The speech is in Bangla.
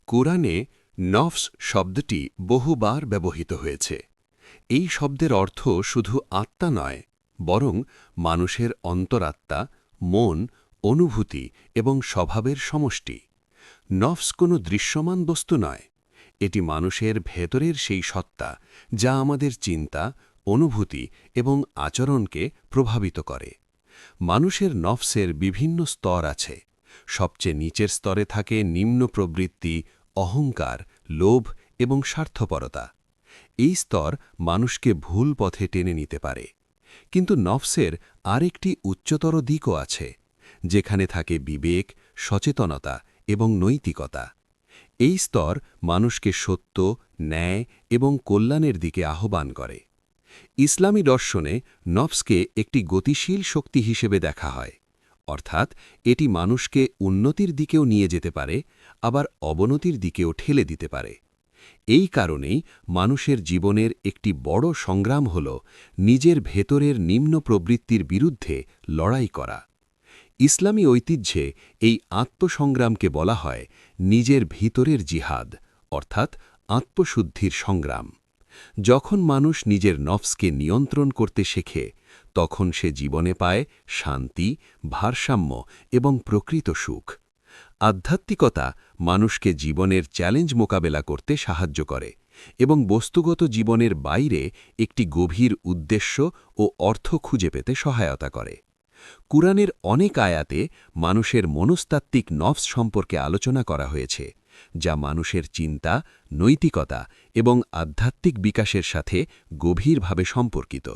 কুরআনে নফস শব্দটি বহুবার ব্যবহৃত হয়েছে। এই শব্দের অর্থ শুধু আত্মা নয়, বরং মানুষের অন্তরাত্মা, মন, অনুভূতি এবং স্বভাবের সমষ্টি। নফস কোনো দৃশ্যমান বস্তু নয়, এটি মানুষের ভেতরের সেই সত্তা যা আমাদের চিন্তা, অনুভূতি এবং আচরণকে প্রভাবিত করে। মানুষের নফসের বিভিন্ন স্তর আছে। সবচেয়ে নিচের স্তরে থাকে নিম্ন প্রবৃত্তি, অহংকার, লোভ এবং স্বার্থপরতা। এই স্তর মানুষকে ভুল পথে টেনে নিতে পারে। কিন্তু নফসের আরেকটি উচ্চতর দিকও আছে, যেখানে থাকে বিবেক, সচেতনতা এবং নৈতিকতা। এই স্তর মানুষকে সত্য, ন্যায় এবং কল্যাণের দিকে আহ্বান করে। ইসলামী দর্শনে নফসকে একটি গতিশীল শক্তি হিসেবে দেখা হয়, অর্থাৎ এটি মানুষকে উন্নতির দিকেও নিয়ে যেতে পারে, আবার অবনতির দিকেও ঠেলে দিতে পারে। এই কারণেই মানুষের জীবনের একটি বড় সংগ্রাম হল নিজের ভেতরের নিম্ন প্রবৃত্তির বিরুদ্ধে লড়াই করা। ইসলামী ঐতিহ্যে এই আত্মসংগ্রামকে বলা হয় নিজের ভিতরের জিহাদ, অর্থাৎ আত্মশুদ্ধির সংগ্রাম। যখন মানুষ নিজের নফসকে নিয়ন্ত্রণ করতে শেখে, তখন সে জীবনে পায় শান্তি, ভারসাম্য এবং প্রকৃত সুখ। আধ্যাত্মিকতা মানুষকে জীবনের চ্যালেঞ্জ মোকাবেলা করতে সাহায্য করে এবং বস্তুগত জীবনের বাইরে একটি গভীর উদ্দেশ্য ও অর্থ খুঁজে পেতে সহায়তা করে। কুরআনের অনেক আয়াতে মানুষের মনস্তাত্ত্বিক নফস সম্পর্কে আলোচনা করা হয়েছে, যা মানুষের চিন্তা, নৈতিকতা এবং আধ্যাত্মিক বিকাশের সাথে গভীরভাবে সম্পর্কিত।